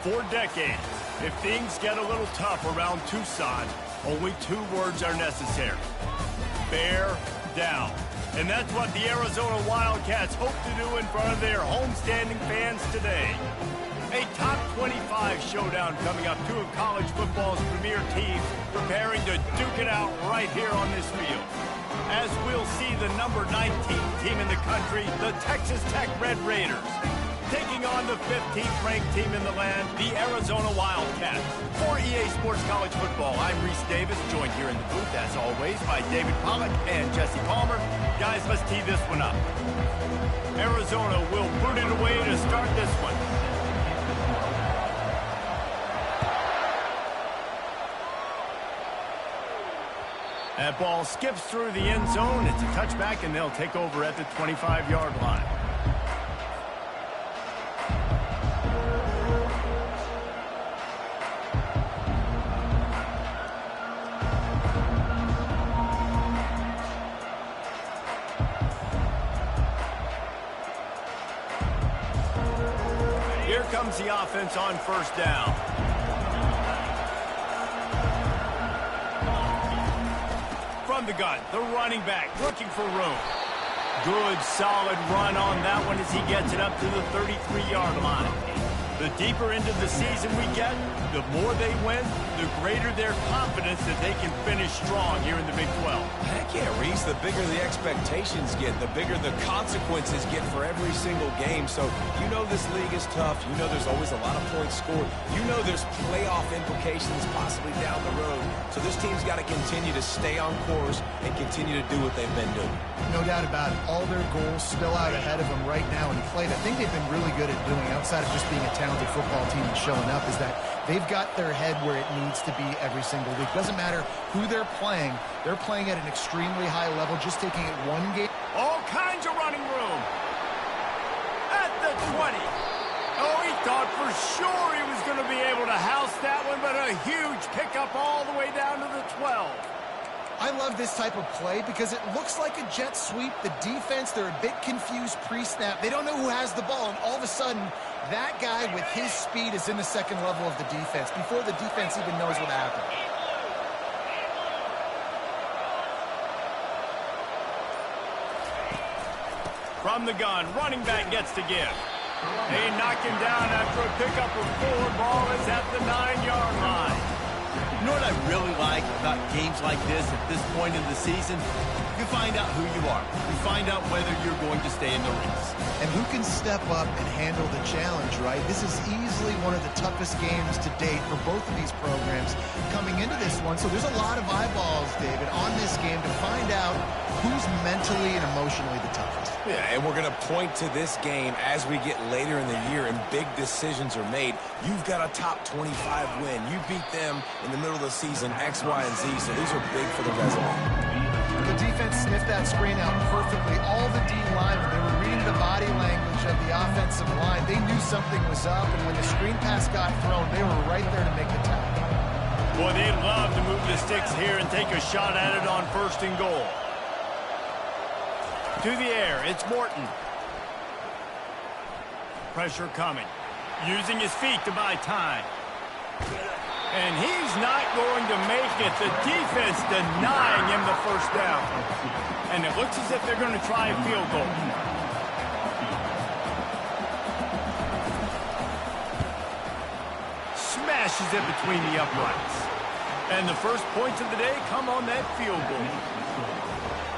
For decades, if things get a little tough around Tucson, only 2 words are necessary. Bear down. And that's what the Arizona Wildcats hope to do in front of their homestanding fans today. A top 25 showdown coming up. 2 of college football's premier teams preparing to duke it out right here on this field. As we'll see the number 19 team in the country, the Texas Tech Red Raiders, taking on the 15th ranked team in the land, the Arizona Wildcats. For EA Sports College Football, I'm Reese Davis, joined here in the booth, as always, by David Pollack and Jesse Palmer. Guys, let's tee this one up. Arizona will boot it away to start this one. That ball skips through the end zone. It's a touchback, and they'll take over at the 25-yard line. Here comes the offense on first down. From the gun, the running back looking for room. Good, solid run on that one as he gets it up to the 33-yard line. The deeper into the season we get, the more they win, the greater their confidence that they can finish strong here in the Big 12. Heck yeah, Reese. The bigger the expectations get, the bigger the consequences get for every single game. So you know this league is tough. You know there's always a lot of points scored. You know there's playoff implications possibly down the road. So this team's got to continue to stay on course and continue to do what they've been doing. No doubt about it. All their goals still out ahead of them right now in play. I think they've been really good at doing, outside of just being a talented football team and showing up, is that they've got their head where it needs to be every single week. Doesn't matter who they're playing at an extremely high level, just taking it one game. All kinds of running room. At the 20. Oh, he thought for sure he was going to be able to house that one, but a huge pickup all the way down to the 12. I love this type of play because it looks like a jet sweep. The defense, they're a bit confused pre-snap. They don't know who has the ball, and all of a sudden, that guy with his speed is in the second level of the defense before the defense even knows what happened. From the gun, running back gets to give. They knock him down after a pickup of 4. Ball is at the 9-yard line. You know what I really like about games like this at this point in the season? You find out who you are. You find out whether you're going to stay in the race. And who can step up and handle the challenge, right? This is easily one of the toughest games to date for both of these programs coming into this one. So there's a lot of eyeballs, David, on this game to find out who's mentally and emotionally the toughest. Yeah, and we're going to point to this game as we get later in the year and big decisions are made. You've got a top 25 win. You beat them in the middle of the season, X, Y, and Z, so these are big for the resume. The defense sniffed that screen out perfectly. All the D linemen, they were reading the body language of the offensive line. They knew something was up, and when the screen pass got thrown, they were right there to make the tackle. Boy, they'd love to move the sticks here and take a shot at it on 1st and goal. To the air, it's Morton. Pressure coming. Using his feet to buy time. And he's not going to make it. The defense denying him the first down. And it looks as if they're going to try a field goal. Smashes it between the uprights. And the first points of the day come on that field goal.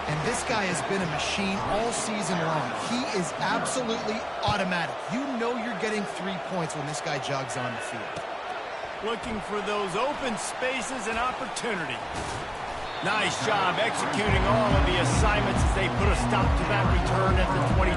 And this guy has been a machine all season long. He is absolutely automatic. You know you're getting 3 points when this guy jogs on the field. Looking for those open spaces and opportunity. Nice job executing all of the assignments as they put a stop to that return at the 22.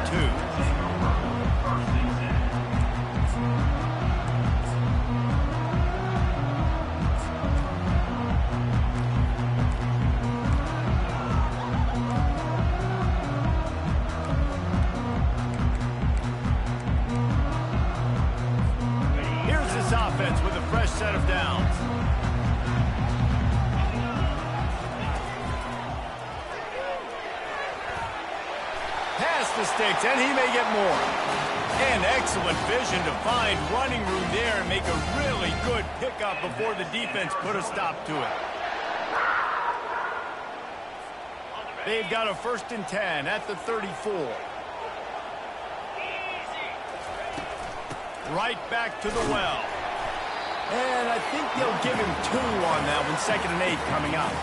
Offense with a fresh set of downs. Pass the sticks, and he may get more. And excellent vision to find running room there and make a really good pickup before the defense put a stop to it. They've got a 1st and 10 at the 34. Right back to the well. And I think they'll give him 2 on that one, 2nd and 8 coming up.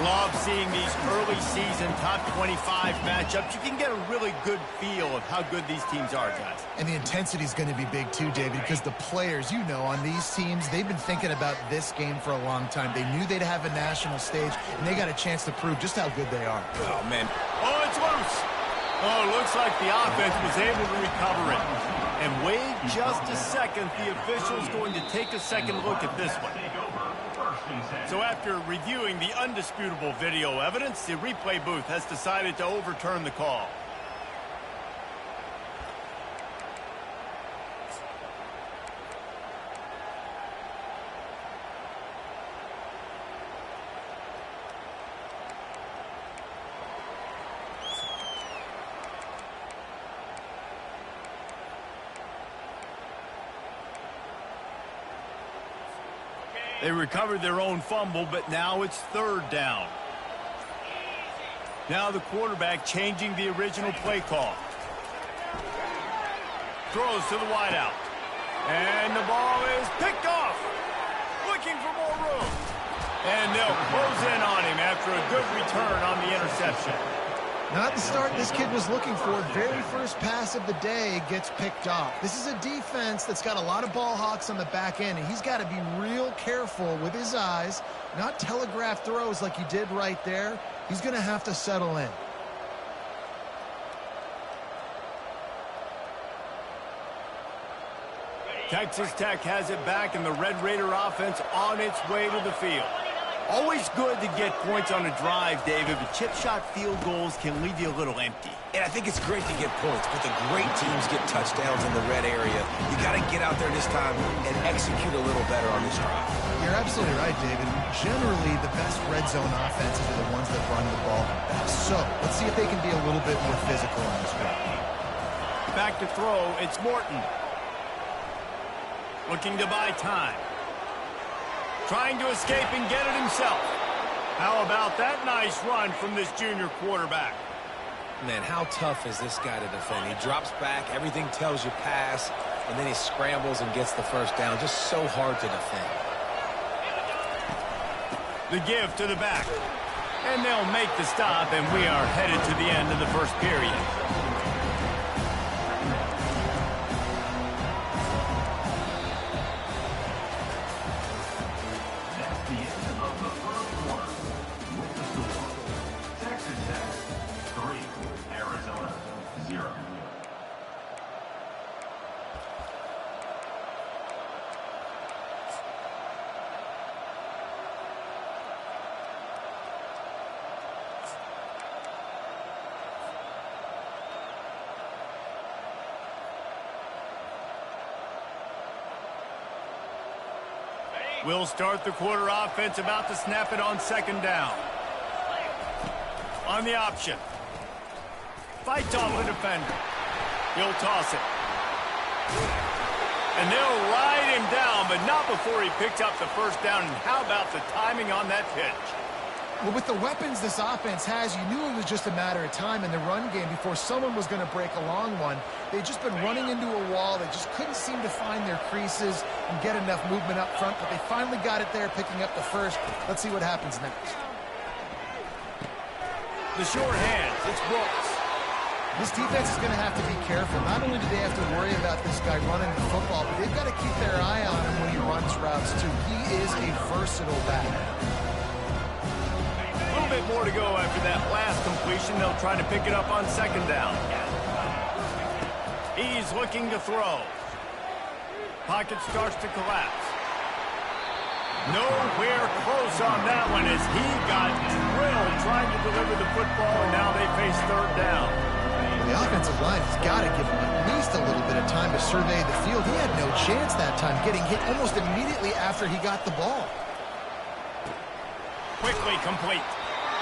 Love seeing these early season top 25 matchups. You can get a really good feel of how good these teams are, guys. And the intensity is going to be big too, David, because the players, you know, on these teams, they've been thinking about this game for a long time. They knew they'd have a national stage, and they got a chance to prove just how good they are. Oh, man. Oh, it's loose. Oh, it looks like the offense was able to recover it. And wait just a second. The official's going to take a second look at this one. So after reviewing the undisputable video evidence, the replay booth has decided to overturn the call. They recovered their own fumble, but now it's 3rd down. Now the quarterback changing the original play call. Throws to the wideout. And the ball is picked off. Looking for more room. And they'll close in on him after a good return on the interception. Not the start this kid was looking for. Very first pass of the day gets picked off. This is a defense that's got a lot of ball hawks on the back end, and he's got to be real careful with his eyes, not telegraph throws like he did right there. He's going to have to settle in. Texas Tech has it back, and the Red Raider offense on its way to the field. Always good to get points on a drive, David, but chip shot field goals can leave you a little empty. And I think it's great to get points, but the great teams get touchdowns in the red area. You got to get out there this time and execute a little better on this drive. You're absolutely right, David. Generally, the best red zone offenses are the ones that run the ball the best. So let's see if they can be a little bit more physical on this one. Back to throw, it's Morton. Looking to buy time. Trying to escape and get it himself. How about that nice run from this junior quarterback? Man, how tough is this guy to defend? He drops back, everything tells you pass, and then he scrambles and gets the 1st down. Just so hard to defend. The give to the back. And they'll make the stop, and we are headed to the end of the 1st period. We'll start the quarter offense, about to snap it on 2nd down. On the option. Fights off the defender. He'll toss it. And they'll ride him down, but not before he picks up the 1st down. And how about the timing on that pitch? Well, with the weapons this offense has, you knew it was just a matter of time in the run game before someone was going to break a long one. They'd just been running into a wall. They just couldn't seem to find their creases and get enough movement up front, but they finally got it there, picking up the 1st. Let's see what happens next. The short hands, it's Brooks. This defense is going to have to be careful. Not only do they have to worry about this guy running the football, but they've got to keep their eye on him when he runs routes, too. He is a versatile back. A little bit more to go after that last completion. They'll try to pick it up on 2nd down. He's looking to throw. Pocket starts to collapse. Nowhere close on that one as he got drilled trying to deliver the football, and now they face 3rd down. The offensive line has got to give him at least a little bit of time to survey the field. He had no chance that time, getting hit almost immediately after he got the ball. Quickly complete.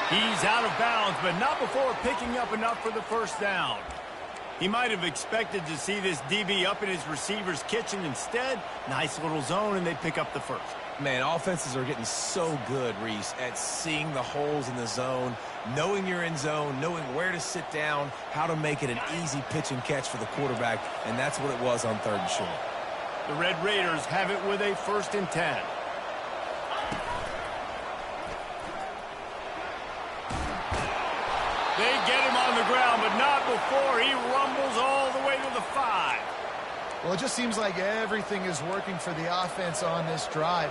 He's out of bounds, but not before picking up enough for the 1st down. He might have expected to see this DB up in his receiver's kitchen. Instead, nice little zone, and they pick up the first. Man, offenses are getting so good, Reese, at seeing the holes in the zone, knowing you're in zone, knowing where to sit down, how to make it an easy pitch and catch for the quarterback, and that's what it was on 3rd and short. The Red Raiders have it with a 1st and 10. They get him on the ground, but not before he rumbles all the way to the 5. Well, it just seems like everything is working for the offense on this drive.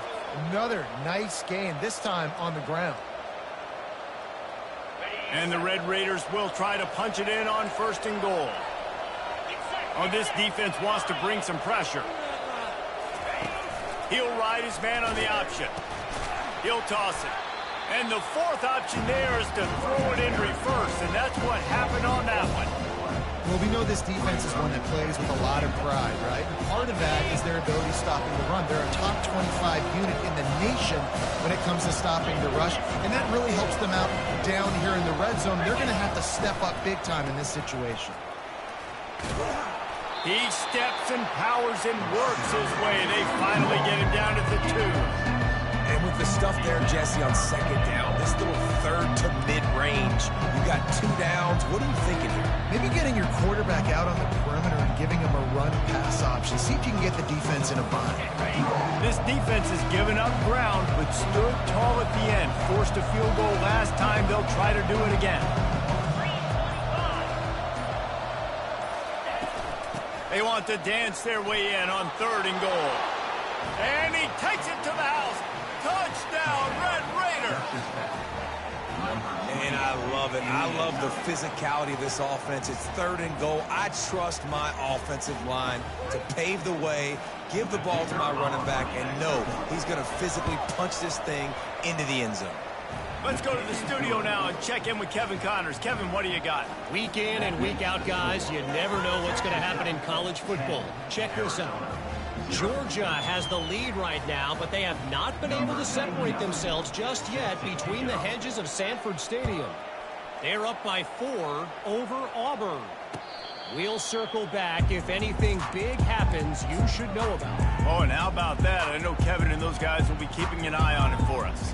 Another nice gain, this time on the ground. And the Red Raiders will try to punch it in on 1st and goal. Oh, this defense wants to bring some pressure. He'll ride his man on the option. He'll toss it. And the 4th option there is to throw it in reverse, and that's what happened on that one. Well, we know this defense is one that plays with a lot of pride, right? And part of that is their ability stopping the run. They're a top 25 unit in the nation when it comes to stopping the rush, and that really helps them out down here in the red zone. They're going to have to step up big time in this situation. He steps and powers and works his way. They finally get him down at the 2. And with the stuff there, Jesse, on 2nd down, this little 3rd to mid-range, you got 2 downs. What are you thinking here? Maybe getting your quarterback out on the perimeter and giving him a run-pass option. See if you can get the defense in a bind. This defense has given up ground, but stood tall at the end. Forced a field goal last time. They'll try to do it again. They want to dance their way in on 3rd and goal. And he takes it to the house. Touchdown, Red Raider! And I love it. I love the physicality of this offense. It's 3rd and goal. I trust my offensive line to pave the way, give the ball to my running back, and know he's going to physically punch this thing into the end zone. Let's go to the studio now and check in with Kevin Connors. Kevin, what do you got? Week in and week out, guys, you never know what's going to happen in college football. Check this out. Georgia has the lead right now, but they have not been able to separate themselves just yet between the hedges of Sanford Stadium. They're up by 4 over Auburn. We'll circle back if anything big happens you should know about. Oh, and how about that? I know Kevin and those guys will be keeping an eye on it for us.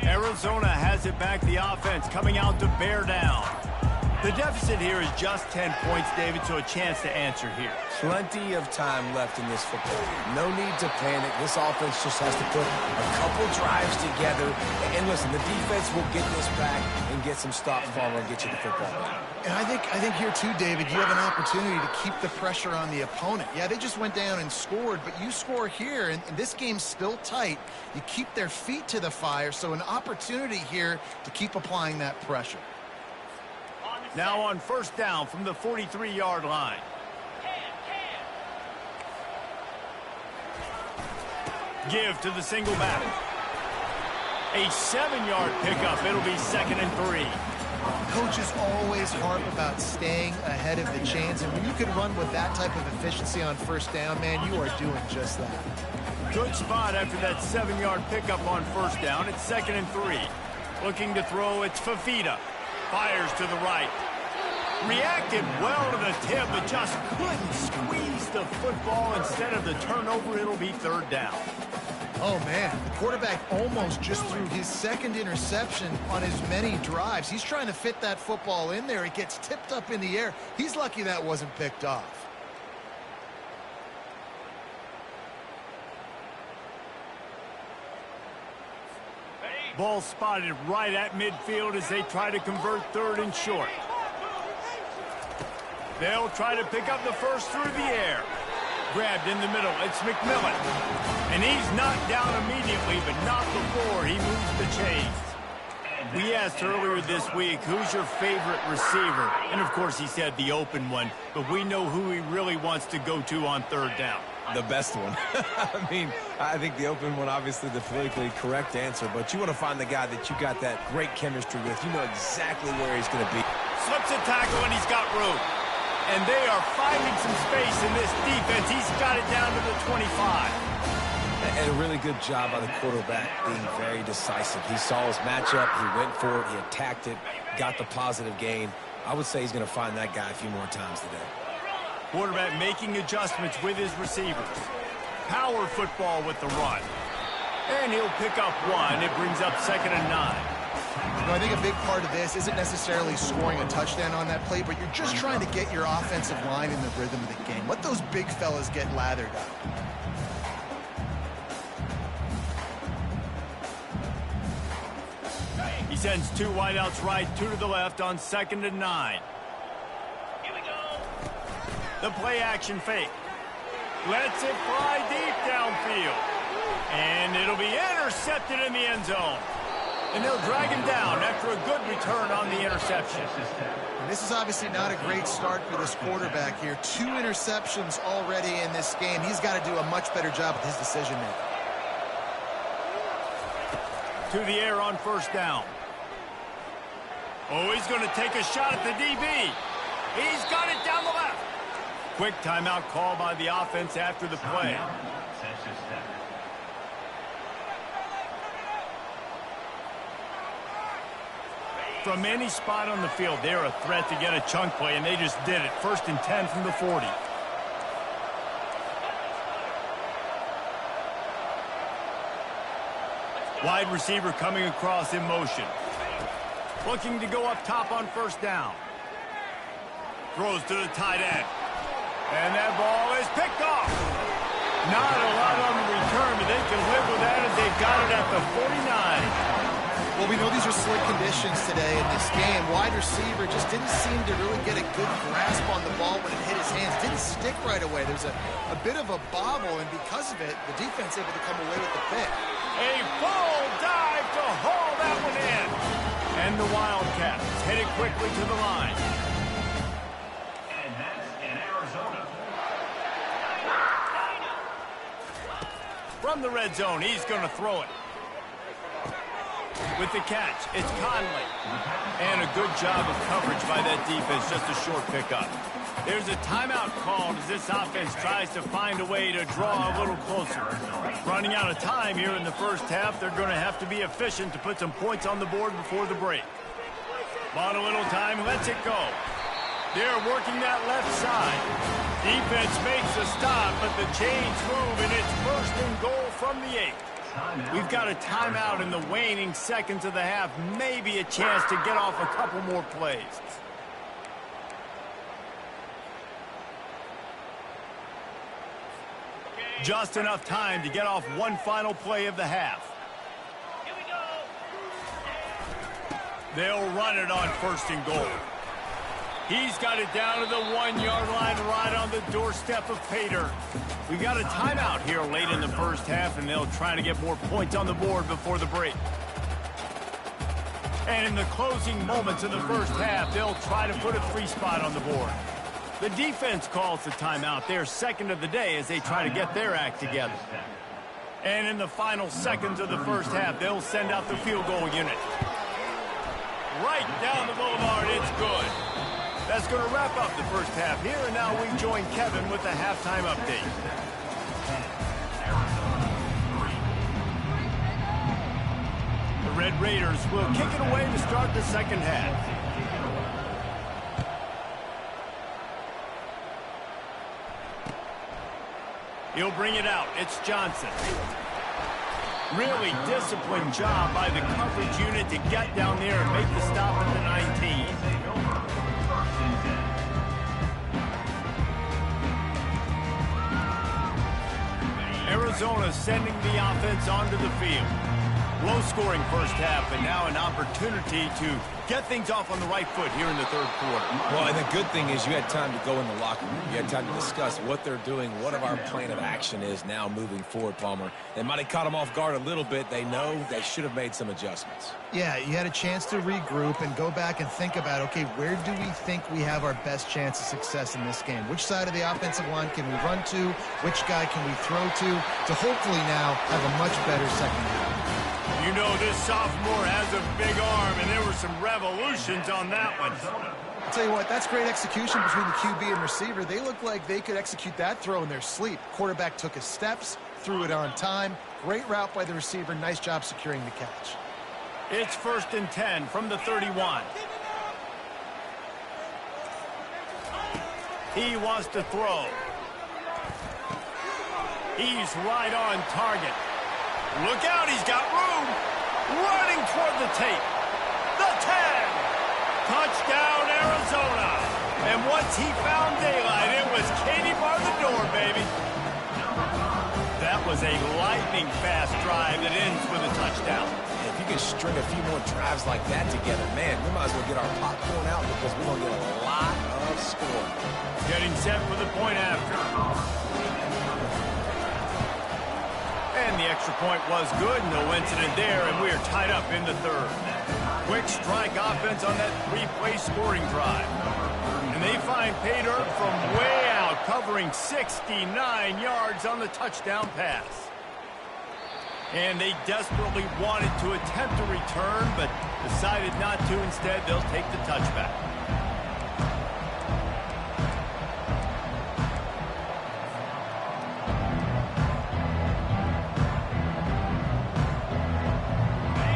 Arizona has it back, the offense coming out to bear down. The deficit here is just 10 points, David, so a chance to answer here. Plenty of time left in this football game. No need to panic. This offense just has to put a couple drives together. And listen, the defense will get this back and get some stops for them and get you the football. And I think here too, David, you have an opportunity to keep the pressure on the opponent. Yeah, they just went down and scored, but you score here, and this game's still tight. You keep their feet to the fire, so an opportunity here to keep applying that pressure. Now on 1st down from the 43-yard line. Give to the single back. A 7-yard pickup. It'll be 2nd and 3. Coaches always harp about staying ahead of the chains, and when you can run with that type of efficiency on 1st down, man, you are doing just that. Good spot after that 7-yard pickup on 1st down. It's 2nd and 3. Looking to throw, it's Fafita. Fires to the right. Reacted well to the tip, but just couldn't squeeze the football. Instead of the turnover, it'll be 3rd down. Oh, man, the quarterback almost just threw his 2nd interception on as many drives. He's trying to fit that football in there. It gets tipped up in the air. He's lucky that wasn't picked off. Ball spotted right at midfield as they try to convert 3rd and short. They'll try to pick up the first through the air. Grabbed in the middle. It's McMillan. And he's knocked down immediately, but not before he moves the chains. We asked earlier this week, who's your favorite receiver? And, of course, he said the open one. But we know who he really wants to go to on 3rd down. The best one. I mean, I think the open one, obviously the politically correct answer, but you want to find the guy that you got that great chemistry with. You know exactly where he's going to be. Slips a tackle, and he's got room. and they are finding some space in this defense. He's got it down to the 25. And a really good job by the quarterback being very decisive. He saw his matchup, he went for it, he attacked it, got the positive gain. I would say he's going to find that guy a few more times today. Quarterback making adjustments with his receivers. Power football with the run. And he'll pick up one. It brings up 2nd and 9. I think a big part of this isn't necessarily scoring a touchdown on that play, but you're just trying to get your offensive line in the rhythm of the game. Let those big fellas get lathered up. He sends 2 wideouts right, 2 to the left on 2nd and 9. Here we go. The play action fake. Lets it fly deep downfield. And it'll be intercepted in the end zone. And they'll drag him down after a good return on the interception. And this is obviously not a great start for this quarterback here. 2 interceptions already in this game. He's got to do a much better job with his decision making. To the air on 1st down. Oh, he's going to take a shot at the DB. He's got it down the left. Quick timeout call by the offense after the play. From any spot on the field, they're a threat to get a chunk play, and they just did it. 1st and 10 from the 40. Wide receiver coming across in motion. Looking to go up top on 1st down. Throws to the tight end. And that ball is picked off. Not a lot on the return, but they can live with that as they've got it at the 49. Well, we know these are slick conditions today in this game. Wide receiver just didn't seem to really get a good grasp on the ball when it hit his hands. Didn't stick right away. There's a bit of a bobble, and because of it, the defense able to come away with the pick. A full dive to haul that one in. And the Wildcats headed quickly to the line. And that's in Arizona. From the red zone, he's going to throw it. With the catch, it's Conley. And a good job of coverage by that defense, just a short pickup. There's a timeout called as this offense tries to find a way to draw a little closer. Running out of time here in the 1st half, they're going to have to be efficient to put some points on the board before the break. Bought a little time, lets it go. They're working that left side. Defense makes a stop, but the chains move, and it's 1st and goal from the 8. We've got a timeout in the waning seconds of the half. Maybe a chance to get off a couple more plays. Just enough time to get off one final play of the half. Here we go. They'll run it on 1st and goal. He's got it down to the 1-yard line right on the doorstep of Pater. We got a timeout here late in the 1st half, and they'll try to get more points on the board before the break. And in the closing moments of the 1st half, they'll try to put a free spot on the board. The defense calls the timeout. They're 2nd of the day as they try to get their act together. And in the final seconds of the 1st half, they'll send out the field goal unit. Right down the boulevard, it's good. That's going to wrap up the 1st half here, and now we join Kevin with the halftime update. The Red Raiders will kick it away to start the 2nd half. He'll bring it out. It's Johnson. Really disciplined job by the coverage unit to get down there and make the stop at the 19. Arizona sending the offense onto the field. Low-scoring 1st half, and now an opportunity to get things off on the right foot here in the 3rd quarter. Well, and the good thing is you had time to go in the locker room. You had time to discuss what they're doing, what our plan of action is now moving forward, Palmer. They might have caught them off guard a little bit. They know they should have made some adjustments. Yeah, you had a chance to regroup and go back and think about, okay, where do we think we have our best chance of success in this game? Which side of the offensive line can we run to? Which guy can we throw to hopefully now have a much better 2nd half? You know, this sophomore has a big arm, and there were some revolutions on that one. I'll tell you what, that's great execution between the QB and receiver. They look like they could execute that throw in their sleep. Quarterback took his steps, threw it on time. Great route by the receiver. Nice job securing the catch. It's 1st and 10 from the 31. He wants to throw. He's right on target. Look out, he's got room. Running toward the tape. The 10. Touchdown, Arizona. And once he found daylight, it was Katie bar the door, baby. That was a lightning-fast drive that ends with a touchdown. If you can string a few more drives like that together, man, we might as well get our popcorn out because we're going to get a lot of score. Getting set for the point after. And the extra point was good. No incident there, and we are tied up in the 3rd. Quick strike offense on that 3-play scoring drive. And they find pay dirt from way out, covering 69 yards on the touchdown pass. And they desperately wanted to attempt a return, but decided not to. Instead, they'll take the touchback.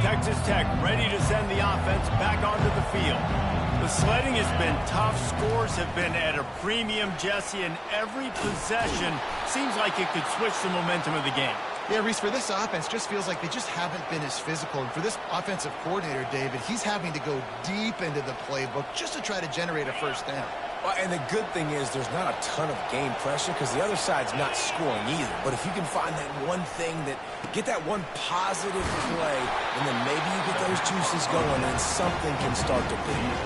Texas Tech ready to send the offense back onto the field. The sledding has been tough. Scores have been at a premium, Jesse, and every possession seems like it could switch the momentum of the game. Yeah, Reese, for this offense, just feels like they just haven't been as physical. And for this offensive coordinator, David, he's having to go deep into the playbook just to try to generate a first down. Well, and the good thing is there's not a ton of game pressure because the other side's not scoring either. But if you can find that one thing get that one positive play, and then maybe you get those juices going and something can start to build.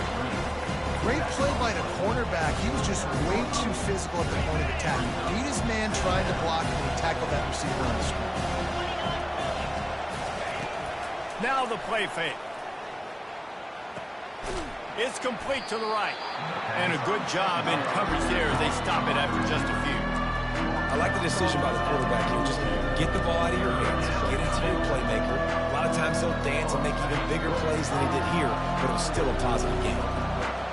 Great play by the cornerback. He was just way too physical at the point of attack. He beat his man trying to block, and he tackled that receiver on the screen. Now the play fake. It's complete to the right. And a good job in coverage there as they stop it after just a few. I like the decision by the quarterback here. Just get the ball out of your hands. Get it to your playmaker. A lot of times he'll dance and make even bigger plays than he did here, but it was still a positive game.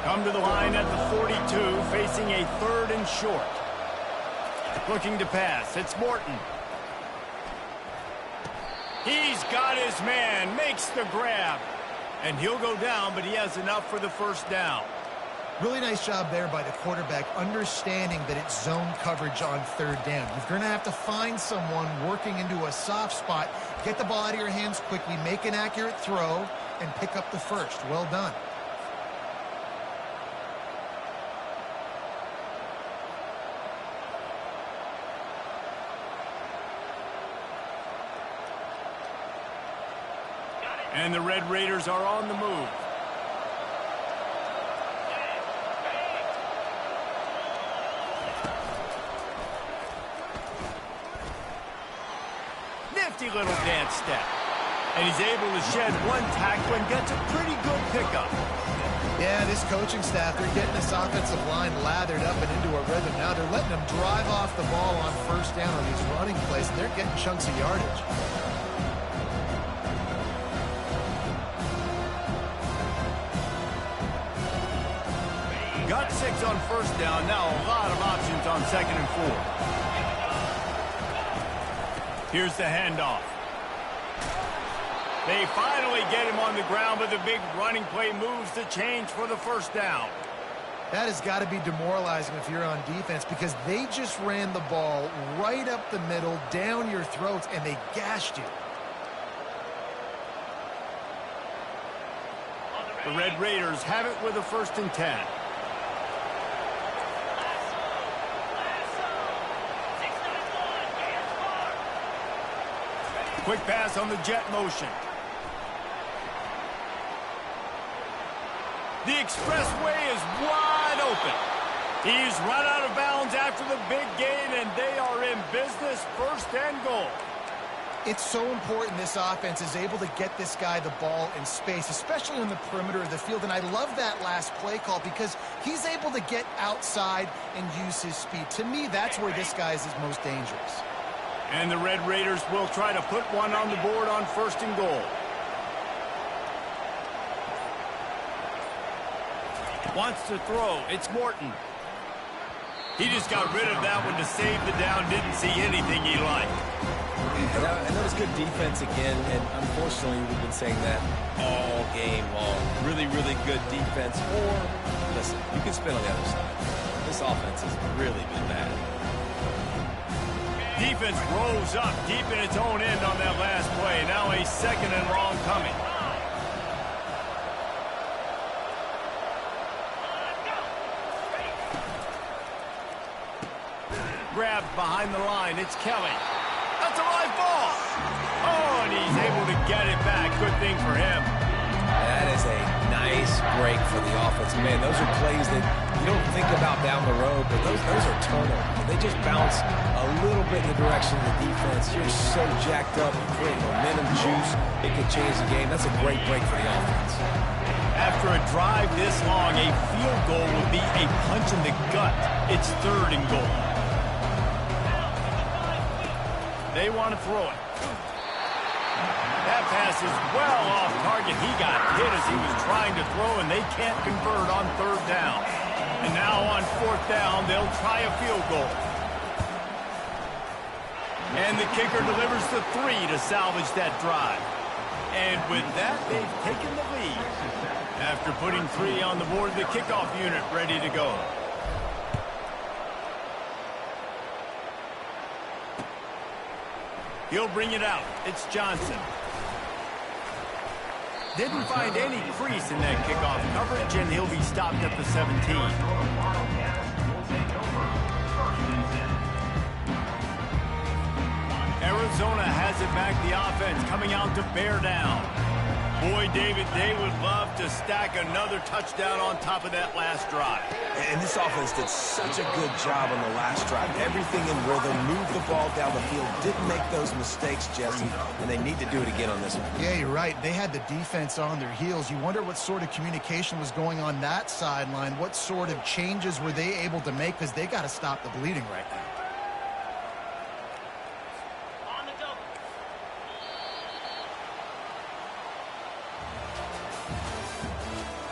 Come to the line at the 42, facing a 3rd and short. Looking to pass. It's Morton. He's got his man. Makes the grab. And he'll go down, but he has enough for the first down. Really nice job there by the quarterback, understanding that it's zone coverage on 3rd down. You're going to have to find someone working into a soft spot, get the ball out of your hands quickly, make an accurate throw, and pick up the first. Well done. And the Red Raiders are on the move. Nifty little dance step. And he's able to shed one tackle and gets a pretty good pickup. Yeah, this coaching staff, they're getting this offensive line lathered up and into a rhythm. Now they're letting them drive off the ball on 1st down on these running plays, and they're getting chunks of yardage. Got 6 on 1st down. Now a lot of options on 2nd and 4. Here's the handoff. They finally get him on the ground, but the big running play moves the change for the first down. That has got to be demoralizing if you're on defense because they just ran the ball right up the middle, down your throats, and they gashed you. The Red Raiders have it with a 1st and 10. Quick pass on the jet motion. The expressway is wide open. He's run out of bounds after the big gain, and they are in business, 1st and goal. It's so important this offense is able to get this guy the ball in space, especially on the perimeter of the field. And I love that last play call because he's able to get outside and use his speed. To me, that's where this guy is his most dangerous. And the Red Raiders will try to put one on the board on 1st and goal. Wants to throw. It's Morton. He just got rid of that one to save the down. Didn't see anything he liked. And that was good defense again, and unfortunately we've been saying that all game long. Really, really good defense. Or, listen, you can spin on the other side. This offense has really been bad. Defense rolls up deep in its own end on that last play. Now a 2nd and long coming. Grabbed behind the line. It's Kelly. That's a live ball. Oh, and he's able to get it back. Good thing for him. That is a nice break for the offense. Man, those are plays that you don't think about down the road, but those are turnovers. They just bounce a little bit in the direction of the defense. You're so jacked up. You create momentum juice. It could change the game. That's a great break for the offense. After a drive this long, a field goal would be a punch in the gut. It's 3rd and goal. They want to throw it. That pass is well off target. He got hit as he was trying to throw, and they can't convert on 3rd down. And now on 4th down, they'll try a field goal. And the kicker delivers the 3 to salvage that drive. And with that, they've taken the lead. After putting 3 on the board, the kickoff unit ready to go. He'll bring it out. It's Johnson. Didn't find any crease in that kickoff coverage, and he'll be stopped at the 17. Arizona has it back, the offense coming out to bear down. Boy, David, they would love to stack another touchdown on top of that last drive. And this offense did such a good job on the last drive. Everything in rhythm, moved the ball down the field, didn't make those mistakes, Jesse, and they need to do it again on this one. Yeah, you're right. They had the defense on their heels. You wonder what sort of communication was going on that sideline. What sort of changes were they able to make, because they got to stop the bleeding right now.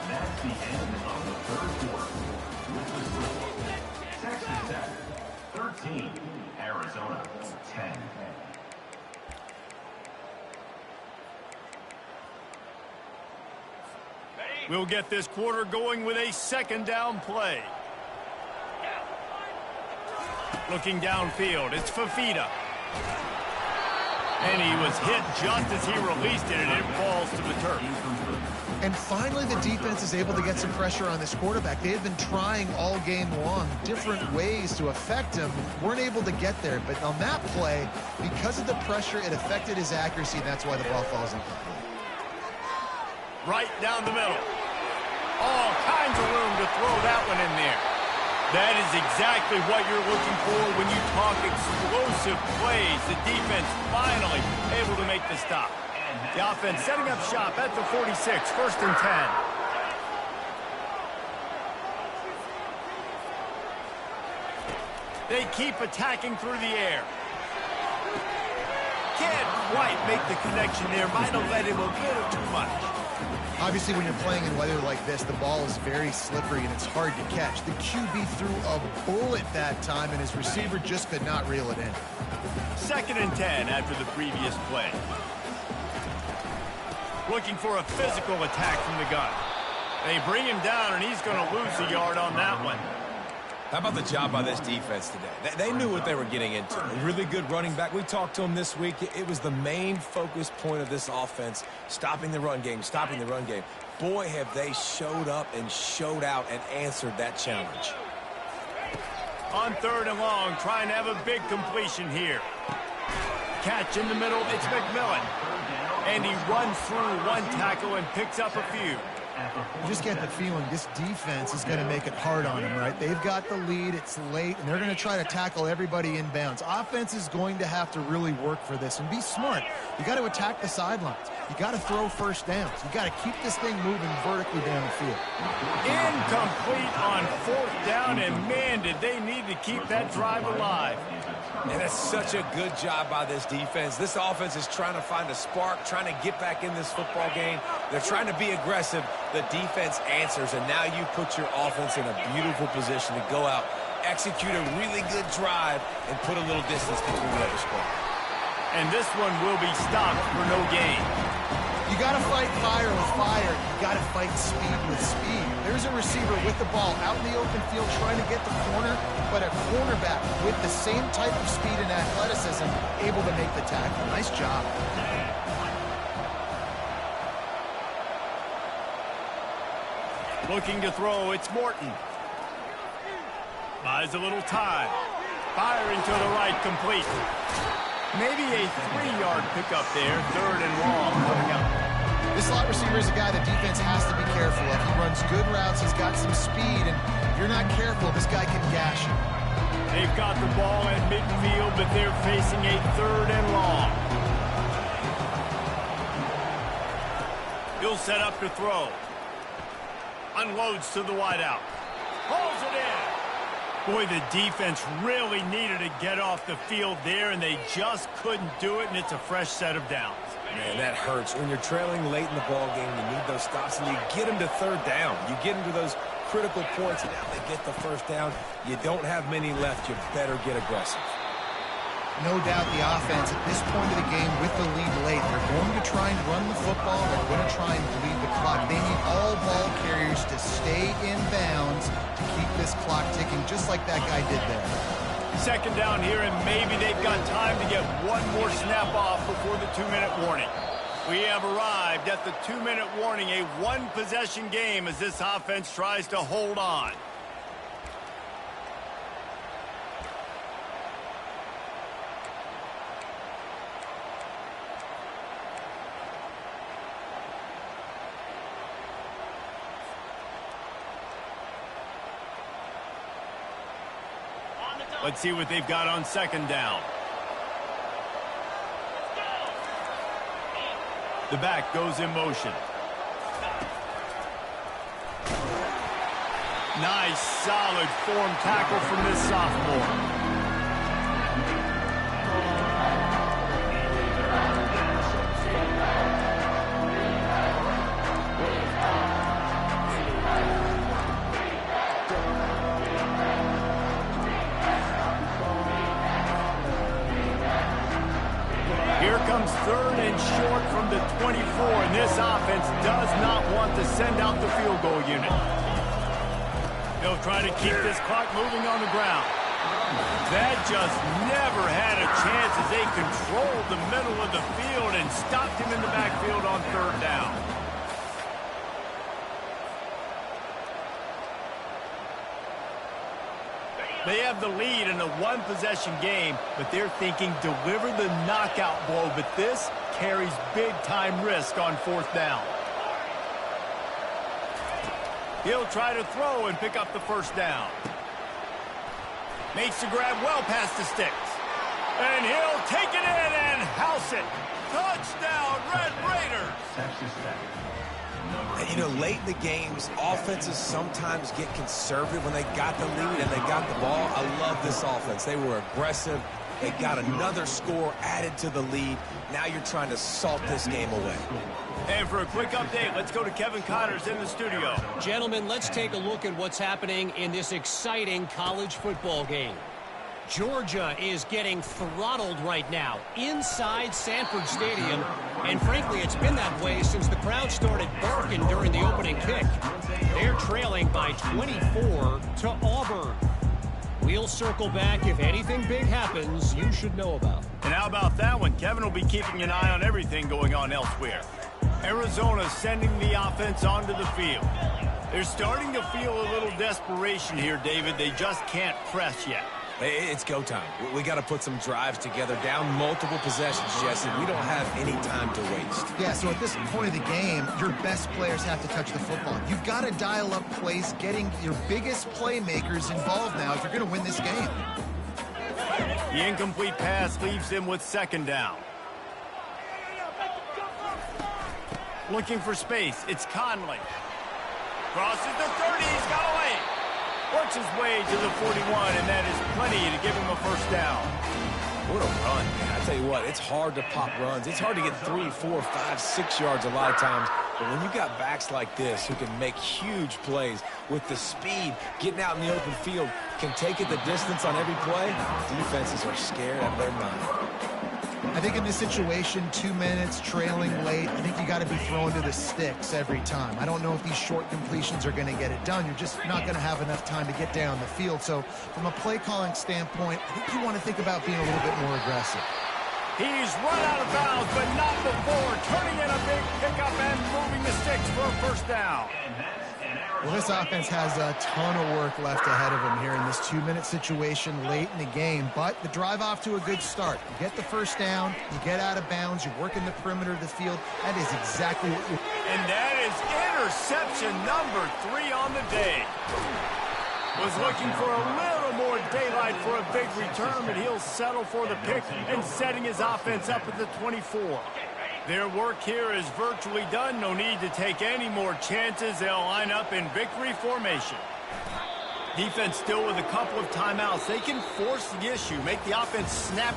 That's the end of the 3rd quarter. With the score, Texas Tech 13, Arizona 10. We'll get this quarter going with a 2nd down play. Looking downfield, it's Fafita. And he was hit just as he released it, and it falls to the turf. And finally, the defense is able to get some pressure on this quarterback. They had been trying all game long different ways to affect him. Weren't able to get there. But on that play, because of the pressure, it affected his accuracy, and that's why the ball falls incomplete. Right down the middle. All kinds of room to throw that one in there. That is exactly what you're looking for when you talk explosive plays. The defense finally able to make the stop. The offense setting up shop at the 46, 1st and 10. They keep attacking through the air. Can't quite make the connection there. Might have let him a little too much. Obviously, when you're playing in weather like this, the ball is very slippery and it's hard to catch. The QB threw a bullet that time, and his receiver just could not reel it in. 2nd and 10 after the previous play. Looking for a physical attack from the gun. They bring him down, and he's going to lose a yard on that one. How about the job by this defense today? They knew what they were getting into. A really good running back. We talked to him this week. It was the main focus point of this offense, stopping the run game, stopping the run game. Boy, have they showed up and showed out and answered that challenge. On 3rd and long, trying to have a big completion here. Catch in the middle, it's McMillan. And he runs through one tackle and picks up a few. You just get the feeling this defense is going to make it hard on him, right? They've got the lead, it's late, and they're going to try to tackle everybody in bounds. Offense is going to have to really work for this and be smart. You got to attack the sidelines. You got to throw 1st downs. You got to keep this thing moving vertically down the field. Incomplete on 4th down, and man, did they need to keep that drive alive. And that's such a good job by this defense. This offense is trying to find a spark, trying to get back in this football game. They're trying to be aggressive. The defense answers, and now you put your offense in a beautiful position to go out, execute a really good drive, and put a little distance between the other squad. And this one will be stopped for no gain. You got to fight fire with fire. You got to fight speed with speed. There's a receiver with the ball out in the open field trying to get the corner, but a cornerback with the same type of speed and athleticism able to make the tackle. Nice job. Looking to throw, it's Morton. Buys a little time. Firing to the right, complete. Maybe a 3-yard pickup there, 3rd and long coming up. This slot receiver is a guy the defense has to be careful of. He runs good routes, he's got some speed, and if you're not careful, this guy can gash you. They've got the ball at midfield, but they're facing a 3rd and long. He'll set up to throw. Unloads to the wideout. Pulls it in. Boy, the defense really needed to get off the field there, and they just couldn't do it, and it's a fresh set of downs. Man, that hurts. When you're trailing late in the ball game, you need those stops, and you get them to 3rd down. You get them to those critical points, and now they get the 1st down. You don't have many left. You better get aggressive. No doubt the offense at this point of the game with the lead late, they're going to try and run the football. They're going to try and bleed the clock. They need all ball carriers to stay in bounds to keep this clock ticking, just like that guy did there. 2nd down here, and maybe they've got time to get one more snap off before the 2-minute warning. We have arrived at the 2-minute warning, a 1-possession game as this offense tries to hold on. Let's see what they've got on 2nd down. The back goes in motion. Nice, solid form tackle from this sophomore. Here comes 3rd and short from the 24, and this offense does not want to send out the field goal unit. They'll try to keep this clock moving on the ground. That just never had a chance as they controlled the middle of the field and stopped him in the backfield on 3rd down. They have the lead in a 1-possession game, but they're thinking deliver the knockout blow, but this carries big-time risk on 4th down. He'll try to throw and pick up the 1st down. Makes the grab well past the sticks. And he'll take it in and house it. Touchdown, Red Raiders! And, you know, late in the games, offenses sometimes get conservative when they got the lead and they got the ball. I love this offense. They were aggressive. They got another score added to the lead. Now you're trying to salt this game away. And for a quick update, let's go to Kevin Connors in the studio. Gentlemen, let's take a look at what's happening in this exciting college football game. Georgia is getting throttled right now inside Sanford Stadium, and frankly, it's been that way since the crowd started barking during the opening kick. They're trailing by 24 to Auburn. We'll circle back if anything big happens you should know about. And how about that one? Kevin will be keeping an eye on everything going on elsewhere. Arizona sending the offense onto the field. They're starting to feel a little desperation here, David. They just can't press yet. It's go time. We got to put some drives together, down multiple possessions, Jesse. We don't have any time to waste. Yeah, so at this point of the game, your best players have to touch the football. You've got to dial up plays, getting your biggest playmakers involved now if you're going to win this game. The incomplete pass leaves him with 2nd down. Looking for space. It's Conley. Crosses the 30. He's got away. works his way to the 41, and that is plenty to give him a first down. What a run, man. I tell you what, it's hard to pop runs. It's hard to get 3, 4, 5, 6 yards a lot of times. But when you got backs like this who can make huge plays with the speed, getting out in the open field, can take it the distance on every play, defenses are scared out of their mind. I think in this situation, 2 minutes, trailing late, I think you got to be throwing to the sticks every time. I don't know if these short completions are going to get it done. You're just not going to have enough time to get down the field. So from a play calling standpoint, I think you want to think about being a little bit more aggressive. He's run out of bounds, but not before turning in a big pickup and moving the sticks for a first down. Well, this offense has a ton of work left ahead of them here in this 2-minute situation late in the game, but the drive off to a good start. You get the first down, you get out of bounds, you work in the perimeter of the field. That is exactly what you... And that is interception number 3 on the day. Was looking for a little more daylight for a big return, but he'll settle for the pick and setting his offense up at the 24. Their work here is virtually done. No need to take any more chances. They'll line up in victory formation. Defense still with a couple of timeouts. They can force the issue, make the offense snap